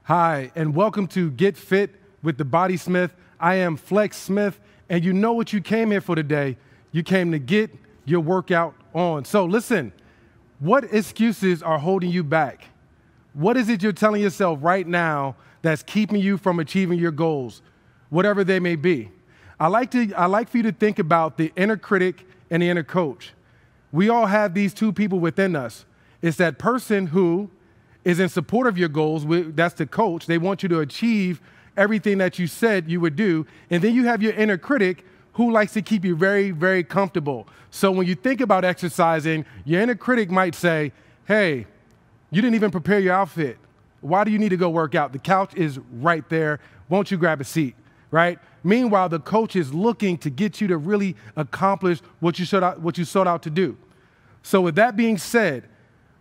Hi, and welcome to Get Fit with the Body Smith. I am Flex Smith, and you know what you came here for today. You came to get your workout on. So listen, what excuses are holding you back? What is it you're telling yourself right now that's keeping you from achieving your goals, whatever they may be? I like for you to think about the inner critic and the inner coach. We all have these two people within us. It's that person who is in support of your goals. That's the coach. They want you to achieve everything that you said you would do. And then you have your inner critic who likes to keep you very, very comfortable. So when you think about exercising, your inner critic might say, hey, you didn't even prepare your outfit. Why do you need to go work out? The couch is right there. Won't you grab a seat, right? Meanwhile, the coach is looking to get you to really accomplish what you sought out to do. So with that being said,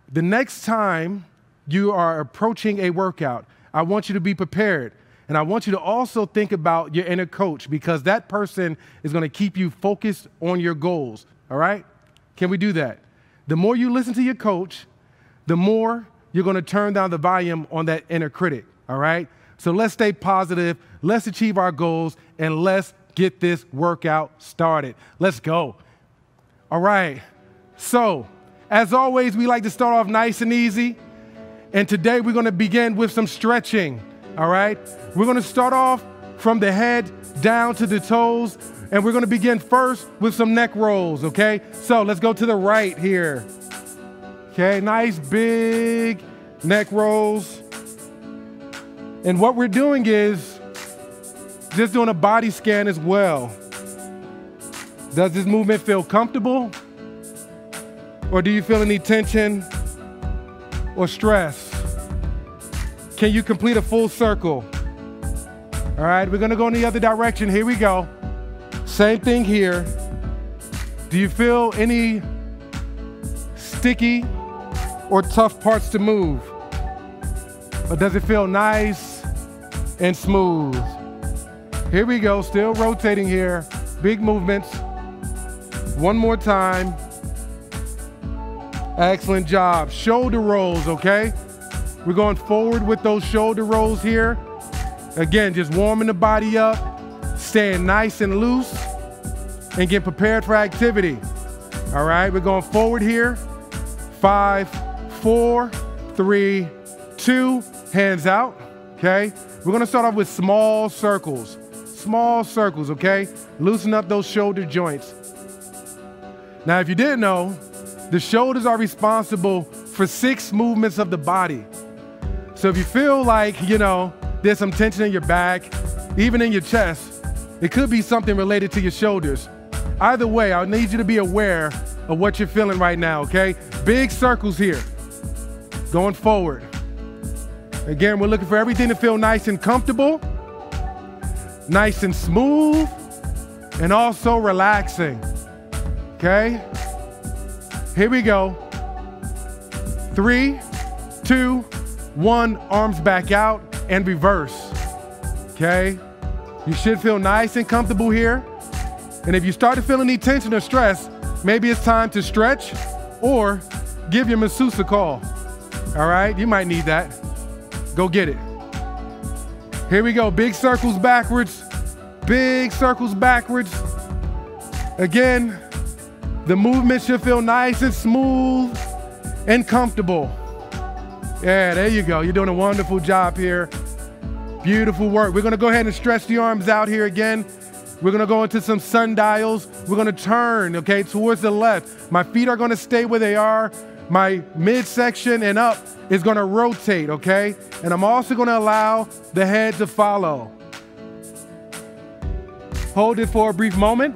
the next time you are approaching a workout, I want you to be prepared. And I want you to also think about your inner coach, because that person is going to keep you focused on your goals, all right? Can we do that? The more you listen to your coach, the more you're going to turn down the volume on that inner critic, all right? So let's stay positive, let's achieve our goals, and let's get this workout started. Let's go. All right. So, as always, we like to start off nice and easy. And today we're going to begin with some stretching, all right? We're going to start off from the head down to the toes, and we're going to begin first with some neck rolls, okay? So let's go to the right here. Okay, nice big neck rolls. And what we're doing is just doing a body scan as well. Does this movement feel comfortable? Or do you feel any tension or stress? Can you complete a full circle? All right, we're gonna go in the other direction. Here we go. Same thing here. Do you feel any sticky or tough parts to move? Or does it feel nice and smooth? Here we go, still rotating here. Big movements. One more time. Excellent job. Shoulder rolls, okay? We're going forward with those shoulder rolls here. Again, just warming the body up, staying nice and loose, and get prepared for activity. All right, we're going forward here. 5, 4, 3, 2, hands out, okay? We're gonna start off with small circles, okay? Loosen up those shoulder joints. Now, if you didn't know, the shoulders are responsible for 6 movements of the body. So if you feel like, there's some tension in your back, even in your chest, it could be something related to your shoulders. Either way, I need you to be aware of what you're feeling right now, okay? Big circles here, going forward. Again, we're looking for everything to feel nice and comfortable, nice and smooth, and also relaxing, okay? Here we go. 3, 2, 1, arms back out and reverse, okay? You should feel nice and comfortable here. And if you start to feel any tension or stress, maybe it's time to stretch or give your masseuse a call, all right? You might need that. Go get it. Here we go, big circles backwards, big circles backwards. Again, the movement should feel nice and smooth and comfortable. Yeah, there you go. You're doing a wonderful job here. Beautiful work. We're gonna go ahead and stretch the arms out here again. We're gonna go into some sundials. We're gonna turn, okay, towards the left. My feet are gonna stay where they are. My midsection and up is gonna rotate, okay? And I'm also gonna allow the head to follow. Hold it for a brief moment.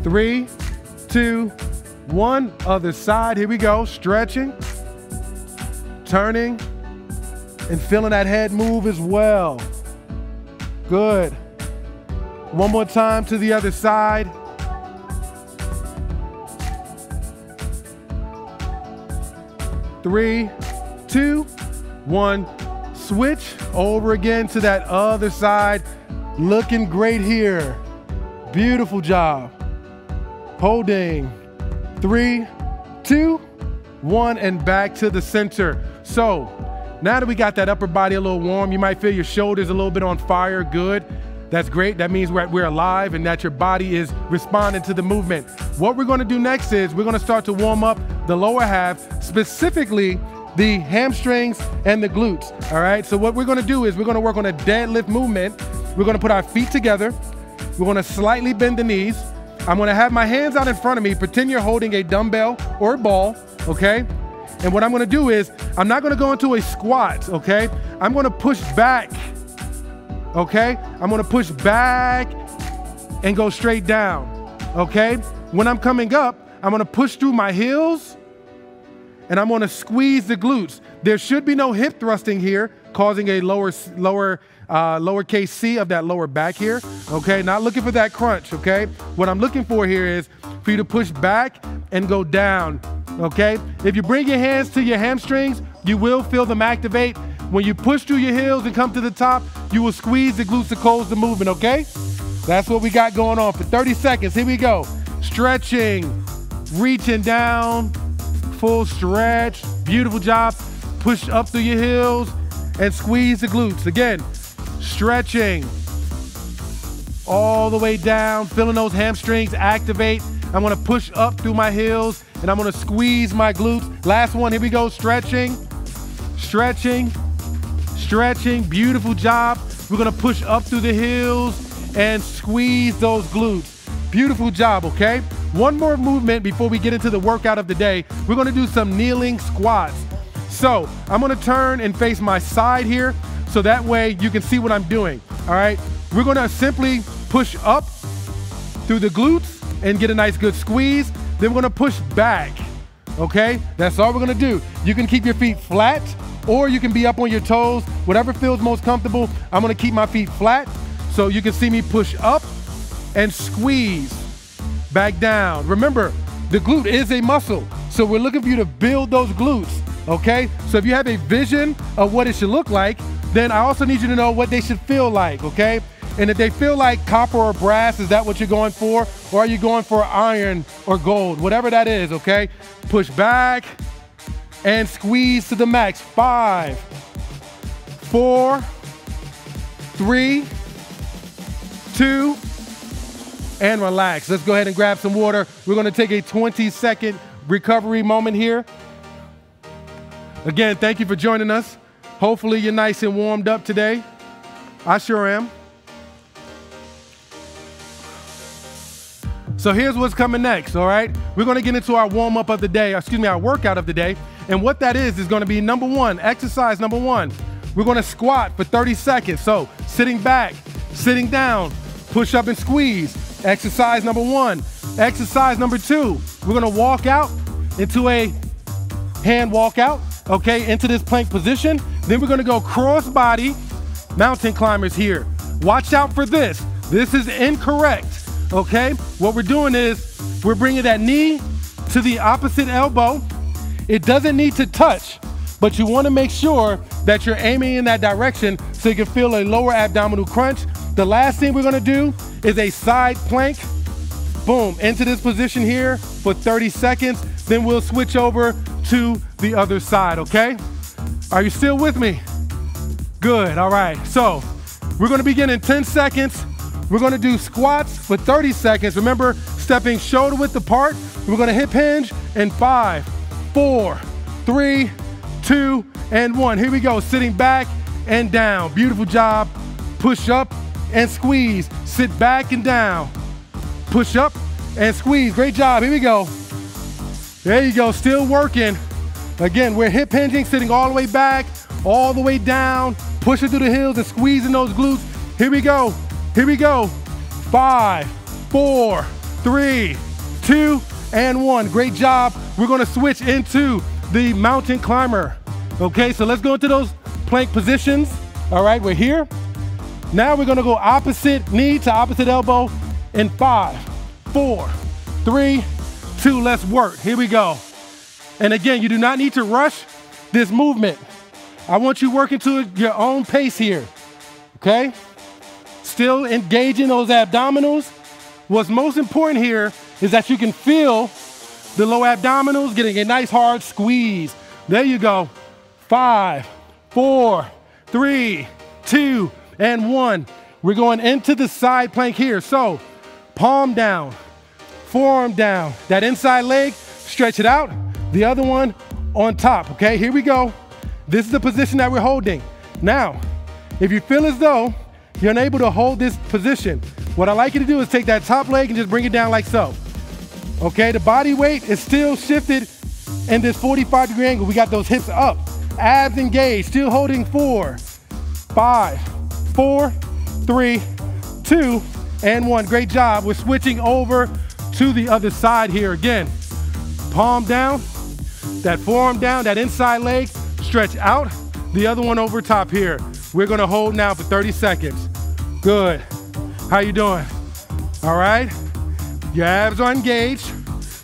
3, 2, 1, other side. Here we go, stretching, turning, and feeling that head move as well. Good. One more time to the other side. Three, 2, 1, switch over again to that other side. Looking great here. Beautiful job. Holding. 3, 2, 1, and back to the center. So Now that we got that upper body a little warm, you might feel your shoulders a little bit on fire. Good. That's great. That means we're alive and that your body is responding to the movement. What we're going to do next is we're going to start to warm up the lower half, specifically the hamstrings and the glutes. All right. So what we're going to do is we're going to work on a deadlift movement. We're going to put our feet together. We're going to slightly bend the knees. I'm going to have my hands out in front of me. Pretend you're holding a dumbbell or a ball. Okay. And what I'm going to do is I'm not going to go into a squat. Okay. I'm going to push back. Okay. I'm going to push back and go straight down. Okay. When I'm coming up, I'm going to push through my heels and I'm going to squeeze the glutes. There should be no hip thrusting here, causing a lowercase c of that lower back here. Okay, not looking for that crunch. Okay, what I'm looking for here is for you to push back and go down. Okay, if you bring your hands to your hamstrings, you will feel them activate. When you push through your heels and come to the top, you will squeeze the glutes to close the movement. Okay, that's what we got going on for 30 seconds. Here we go. Stretching, reaching down. Full stretch, beautiful job. Push up through your heels and squeeze the glutes. Again, stretching all the way down, feeling those hamstrings activate. I'm gonna push up through my heels and I'm gonna squeeze my glutes. Last one, here we go, stretching, stretching, stretching, beautiful job. We're gonna push up through the heels and squeeze those glutes. Beautiful job, okay? One more movement before we get into the workout of the day. We're gonna do some kneeling squats. So I'm gonna turn and face my side here so that way you can see what I'm doing, all right? We're gonna simply push up through the glutes and get a nice good squeeze. Then we're gonna push back, okay? That's all we're gonna do. You can keep your feet flat or you can be up on your toes, whatever feels most comfortable. I'm gonna keep my feet flat so you can see me push up and squeeze. Back down. Remember, the glute is a muscle, so we're looking for you to build those glutes, okay? So if you have a vision of what it should look like, then I also need you to know what they should feel like, okay? And if they feel like copper or brass, is that what you're going for? Or are you going for iron or gold? Whatever that is, okay? Push back and squeeze to the max. 5, 4, 3, 2, and relax. Let's go ahead and grab some water. We're gonna take a 20-second recovery moment here. Again, thank you for joining us. Hopefully you're nice and warmed up today. I sure am. So here's what's coming next, all right? We're gonna get into our warm-up of the day, our workout of the day. And what that is gonna be number one, exercise number one. We're gonna squat for 30 seconds. So sitting back, sitting down, push up and squeeze. Exercise number one. Exercise number two, we're gonna walk out into a hand walkout, okay, into this plank position. Then we're gonna go cross body, mountain climbers here. Watch out for this. This is incorrect, okay? What we're doing is we're bringing that knee to the opposite elbow. It doesn't need to touch, but you wanna make sure that you're aiming in that direction so you can feel a lower abdominal crunch. The last thing we're gonna do is a side plank, boom, into this position here for 30 seconds. Then we'll switch over to the other side, okay? Are you still with me? Good, all right. So we're gonna begin in 10 seconds. We're gonna do squats for 30 seconds. Remember, stepping shoulder width apart. We're gonna hip hinge in 5, 4, 3, 2, and 1. Here we go, sitting back and down. Beautiful job. Push up and squeeze. Sit back and down. Push up and squeeze. Great job. Here we go. There you go. Still working. Again, we're hip hinging, sitting all the way back, all the way down, pushing through the heels and squeezing those glutes. Here we go. Here we go. 5, 4, 3, 2, and 1. Great job. We're going to switch into the mountain climber. Okay, so let's go into those plank positions. All right, we're here. Now we're gonna go opposite knee to opposite elbow in 5, 4, 3, 2, let's work. Here we go. And again, you do not need to rush this movement. I want you working to your own pace here, okay? Still engaging those abdominals. What's most important here is that you can feel the low abdominals getting a nice hard squeeze. There you go. 5, 4, 3, 2, and 1. We're going into the side plank here. So palm down, forearm down. That inside leg, stretch it out. The other one on top, okay? Here we go. This is the position that we're holding. Now, if you feel as though you're unable to hold this position, what I like you to do is take that top leg and just bring it down like so. Okay, the body weight is still shifted in this 45-degree angle. We got those hips up, abs engaged, still holding 4, 5, 4, 3, 2, and 1. Great job. We're switching over to the other side here again. Palm down, that forearm down, that inside leg, stretch out. The other one over top here. We're gonna hold now for 30 seconds. Good. How you doing? All right. Your abs are engaged.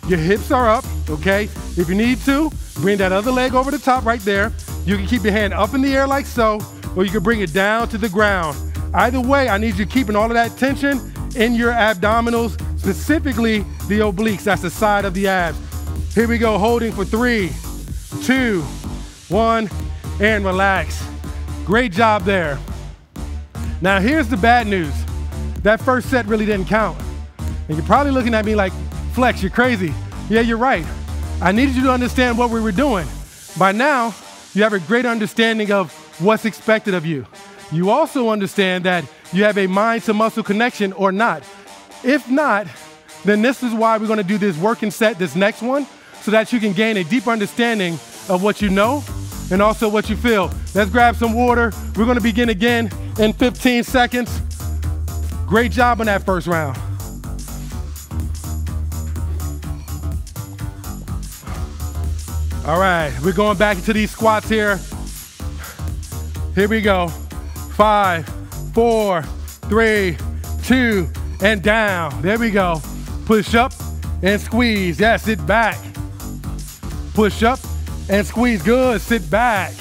Your hips are up, okay? If you need to, bring that other leg over the top right there. You can keep your hand up in the air like so, or you can bring it down to the ground. Either way, I need you keeping all of that tension in your abdominals, specifically the obliques. That's the side of the abs. Here we go, holding for 3, 2, 1, and relax. Great job there. Now here's the bad news. That first set really didn't count. And you're probably looking at me like, Flex, you're crazy. Yeah, you're right. I needed you to understand what we were doing. By now, you have a great understanding of what's expected of you. You also understand that you have a mind to muscle connection or not. If not, then this is why we're gonna do this working set, this next one, so that you can gain a deep understanding of what you know and also what you feel. Let's grab some water. We're gonna begin again in 15 seconds. Great job on that first round. All right, we're going back into these squats here. Here we go. 5, 4, 3, 2, and down. There we go. Push up and squeeze. Yeah, sit back. Push up and squeeze. Good, sit back.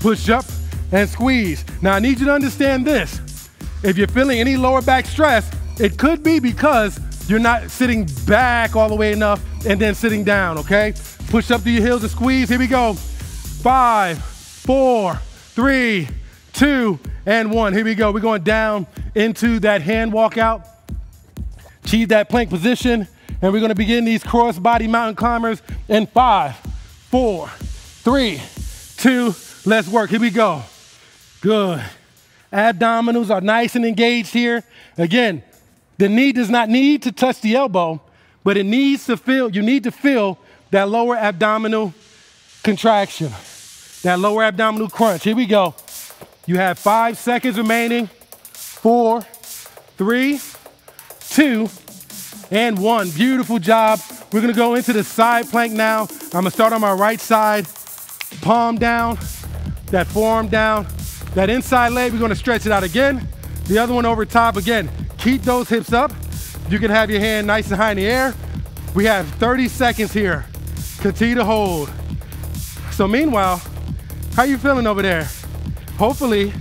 Push up and squeeze. Now I need you to understand this. If you're feeling any lower back stress, it could be because you're not sitting back all the way enough and then sitting down, okay? Push up to your heels and squeeze. Here we go. 5, 4, 3, 2, and 1. Here we go. We're going down into that hand walkout. Achieve that plank position. And we're going to begin these cross-body mountain climbers in 5, 4, 3, 2. Let's work. Here we go. Good. Abdominals are nice and engaged here. Again, the knee does not need to touch the elbow, but it needs to feel, you need to feel that lower abdominal contraction, that lower abdominal crunch. Here we go. You have 5 seconds remaining. 4, 3, 2, and 1. Beautiful job. We're gonna go into the side plank now. I'm gonna start on my right side. Palm down, that forearm down. That inside leg, we're gonna stretch it out again. The other one over top again. Keep those hips up. You can have your hand nice and high in the air. We have 30 seconds here. Continue to hold. So meanwhile, how you feeling over there? Hopefully,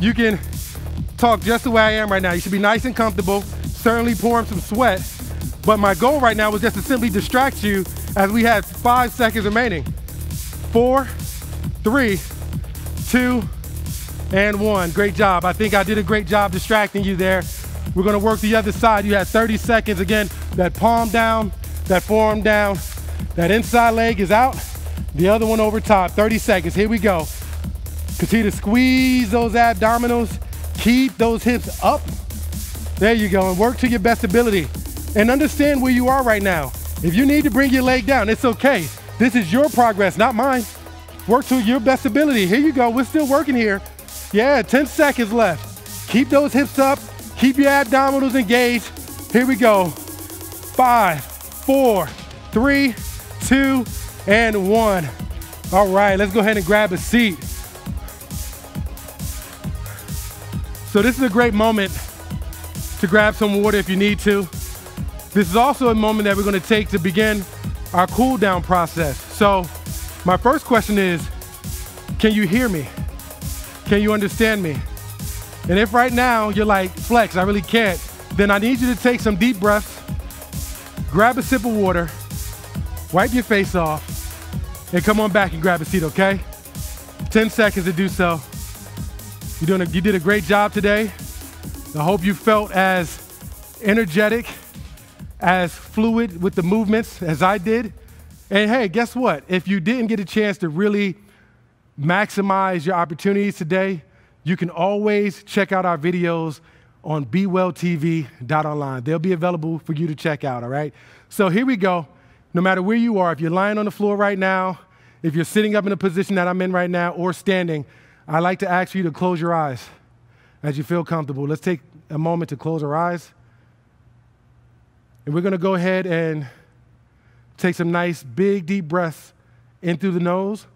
you can talk just the way I am right now. You should be nice and comfortable, certainly pouring some sweat. But my goal right now was just to simply distract you as we have 5 seconds remaining. 4, 3, 2, and 1. Great job. I think I did a great job distracting you there. We're gonna work the other side. You have 30 seconds. Again, that palm down, that forearm down, that inside leg is out, the other one over top. 30 seconds. Here we go. Continue to squeeze those abdominals. Keep those hips up. There you go, and work to your best ability. And understand where you are right now. If you need to bring your leg down, it's okay. This is your progress, not mine. Work to your best ability. Here you go, we're still working here. Yeah, 10 seconds left. Keep those hips up. Keep your abdominals engaged. Here we go. 5, 4, 3, 2, and 1. All right, let's go ahead and grab a seat. So this is a great moment to grab some water if you need to. This is also a moment that we're gonna take to begin our cool down process. So my first question is, can you hear me? Can you understand me? And if right now you're like, Flex, I really can't, then I need you to take some deep breaths, grab a sip of water, wipe your face off, and come on back and grab a seat, okay? 10 seconds to do so. You did a great job today. I hope you felt as energetic, as fluid with the movements as I did. And hey, guess what? If you didn't get a chance to really maximize your opportunities today, you can always check out our videos on BeWellTV.online. They'll be available for you to check out, all right? So here we go. No matter where you are, if you're lying on the floor right now, if you're sitting up in the position that I'm in right now, or standing, I'd like to ask you to close your eyes as you feel comfortable. Let's take a moment to close our eyes. And we're going to go ahead and take some nice, big, deep breaths in through the nose.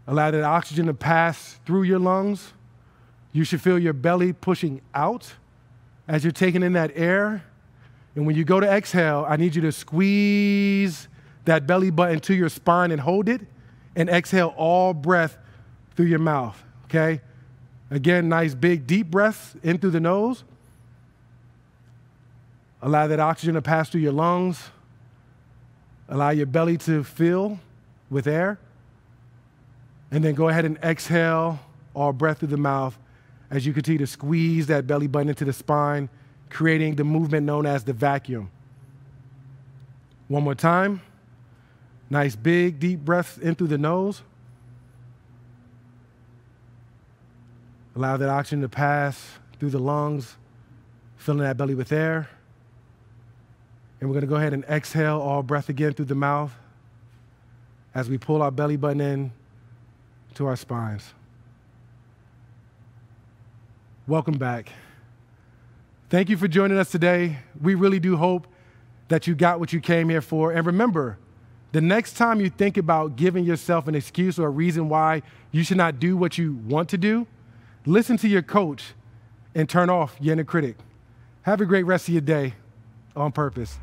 Allow that oxygen to pass through your lungs. You should feel your belly pushing out as you're taking in that air. And when you go to exhale, I need you to squeeze that belly button to your spine and hold it, and exhale all breath through your mouth, okay? Again, nice big deep breaths in through the nose. Allow that oxygen to pass through your lungs. Allow your belly to fill with air. And then go ahead and exhale all breath through the mouth as you continue to squeeze that belly button into the spine, creating the movement known as the vacuum. One more time. Nice big deep breaths in through the nose. Allow that oxygen to pass through the lungs, filling that belly with air. And we're going to go ahead and exhale all breath again through the mouth as we pull our belly button in to our spines. Welcome back. Thank you for joining us today. We really do hope that you got what you came here for. And remember, the next time you think about giving yourself an excuse or a reason why you should not do what you want to do, listen to your coach and turn off your inner critic. Have a great rest of your day on purpose.